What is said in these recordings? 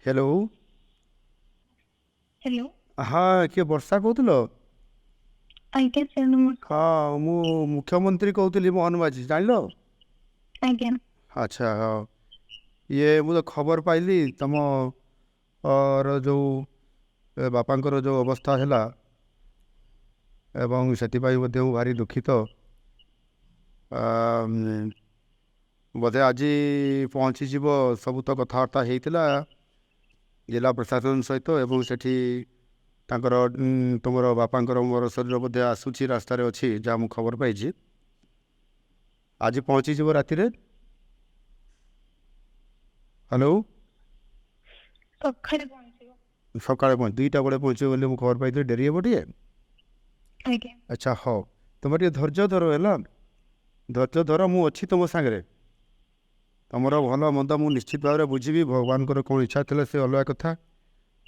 Hello. Hello. हाँ किए वर्षा कहूल? आज्ञा सार नमस्कार। हाँ मु मुख्यमंत्री कहूली मोहन माझी जान। आज्ञा। अच्छा हाँ ये मुझे खबर पाइली तम और जो बापांकर जो अवस्था है एवं से भारी दुखित। बोधे आज पहुँची सब तो कथबार्ता होता जिला प्रशासन सहित एवं सेठी तांकर तुमर बापांकर मोर शरीर बोधे आसूची रास्तार अच्छी जहाँ मुझे खबर पाई आज पहुँची राति। हेलो। सकाळे पहुंचो। सकाଳେ पहुँच 2टा बेले पहुँचे बोली मुझे खबर पाई डेरी हे टे। आज्ञा। अच्छा हाँ तुम टे धैर्य धर है धैर्य धर मु अच्छी तुम सागर तुमर भल मंद मु निश्चित भाव में बुझी भगवान कौन इच्छा थी से अलग कथा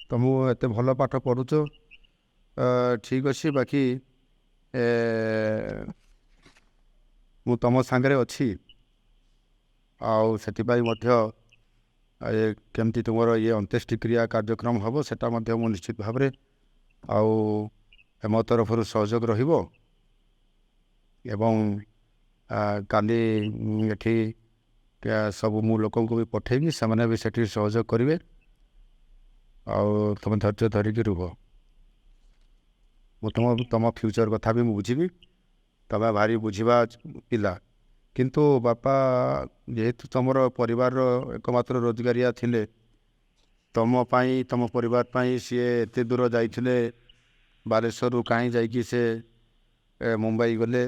तुम एत भल पाठ पढ़ुच ठीक अच्छे बाकी मु तुम सागर अच्छी केमती तुम ये अंत्येष्टिक्रिया कार्यक्रम हम से निश्चित भाव में मो तरफ सहयोग रहिबो एवं काली एठी सब मु लोक भी पठेबी से भी सेठी सहयोग करेंगे तुम धैर्य धरिकी रुह मु तुम फ्यूचर कथा भी बुझी तुम भारी बुझा पिला किंतु बापा जेहेतु तुम परिवार एकमात्र रोजगारिया थिले तुम पाई तुम परिवार पाई सी एत दूर जाइए बालेश्वर कहीं जाकि से मुंबई गले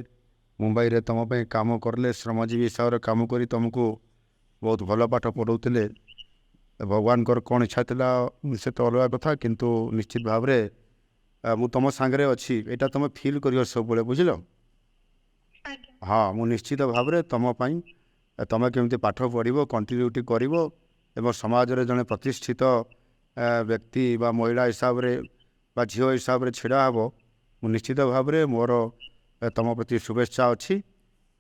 मुंबई रे तुम पे काम करले श्रमजीवी हिसाब से काम करी तुमको बहुत भल पाठ पढ़ाऊे भगवान कौन इच्छा था से तो अलग कथा किंतु निश्चित भाव में मु तुम सांगे अच्छी यहाँ तुम फिल कर सब बुझल। हाँ मु निश्चित भाव में तुम तुम केमती पाठ पढ़ो कंटिन्यूटी कर समाज रे जड़े प्रतिष्ठित व्यक्ति बा महिला हिसाब से बा झील हिसाब से छिड़ा हे मु निश्चित भाव में मोर तुम प्रति शुभेच्छा अच्छी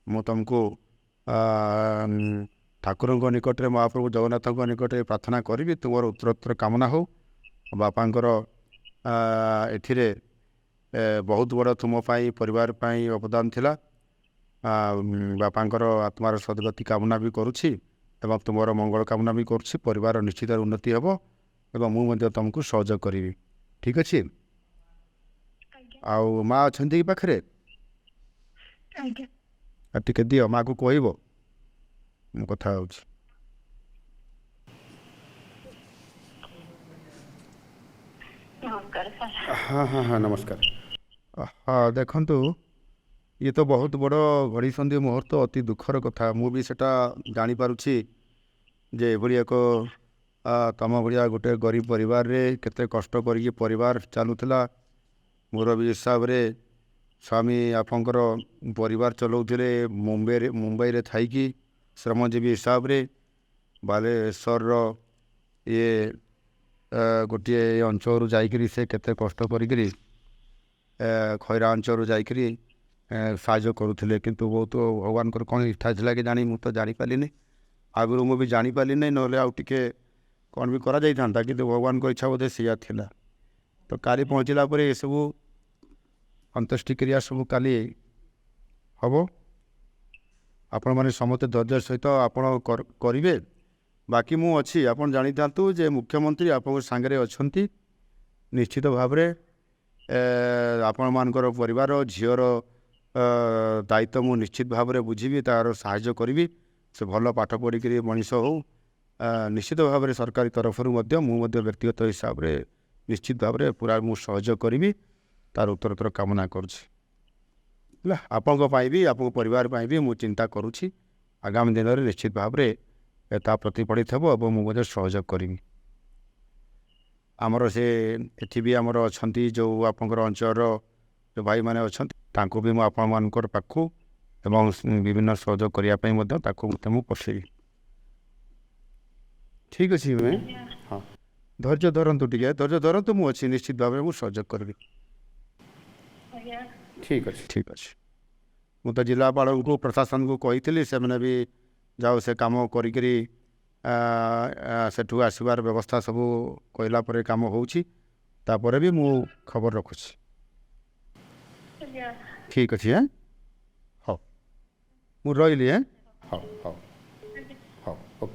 मु तुमको ठाकुर निकट में महाप्रभु जगन्नाथ निकट में प्रार्थना करी तुम उत्तरोत्तर कामना हो बापांकर एथिरे बहुत बड़ तुम परिवार अवदान थिला बापांकर आत्मार सदगति कामना भी करुछि एवं तुम मंगल कामना भी करुछि परिवार निश्चित उन्नति हेबो एवं मु तुमको सहयोग करी ठीक अच्छे। आउ माँ अच्छा कि पाखे टिके दियो माँ को कहब मु कथा हो। हाँ हाँ हाँ नमस्कार। हाँ देखु ये तो बहुत बड़ घड़ी संधि मुहूर्त अति दुखर कथा मुझे जानीपारुछि जे एभली एक तम भाया गोटे गरीब परिवार रे केते कष्ट करी परिवार चलुला मोर भी हिसाब रे स्वामी आपंकर परिवार चलाऊे मुंबई रे थाईकी श्रमजीवी हिसाब रे बालेश्वर ये गोटे अंचल जाकरी से केते कष्ट करी खैरा अंचल जाकरी साहाय्य करुले किंतु बहुत भगवान कौन इच्छा था कि जानी मुझे जानी पारिनी आगु मुझे जानी पारि ना ना टे कौन भी करा था कि भगवान को इच्छा बोधे सैया थिला तो काली पहुँचला ये सब अंत्येष्टिक्रिया सब काली हम आपण मैंने समस्त धैर्य सहित आपण करेंगे बाकी मु अच्छी आप जानी था जे मुख्यमंत्री आप सांगे अच्छा निश्चित भाव में आपण मानकर परिवार झीर दायित्व मु निश्चित भाव में बुझी तार साहाय्य करी से भल पाठ पढ़िक मनीष हो निश्चित भाव में सरकारी तरफ व्यक्तिगत हिसाब से निश्चित भाव में पूरा मु सहयोग करी तार उत्तरोत्तर कामना करुँच आपण भी आप परिवार भी मु चिंता करुँची आगामी दिन में निश्चित भाव में प्रतिफलित हो और मुझे सहयोग करी आमर से एठी भी आमर अच्छा जो आपंकर अंचल जो भाई मैंने अच्छा भी मुझे आपण पाखु एवं विभिन्न सहयोग करने पठेबी ठीक अच्छे मैं हाँ धैर्य धरतु टे धैर्य धरतु मुझे अच्छी निश्चित भाव में सहयोग करी ठीक अच्छे ठीक अच्छे मुझे जिलापाल को प्रशासन को कही से मैंने भी जाओ से कम करी ସେଠୁ ଆସିବାର ବ୍ୟବସ୍ଥା ସବୁ କହିଲା ପରେ କାମ ହେଉଛି ତାପରେ ବି ମୁଁ ଖବର ରଖୁଛି ଠିକ୍ ଅଛି ହଉ ମୁଁ ରହିଲି ହଉ ହଉ ହଉ ଓକେ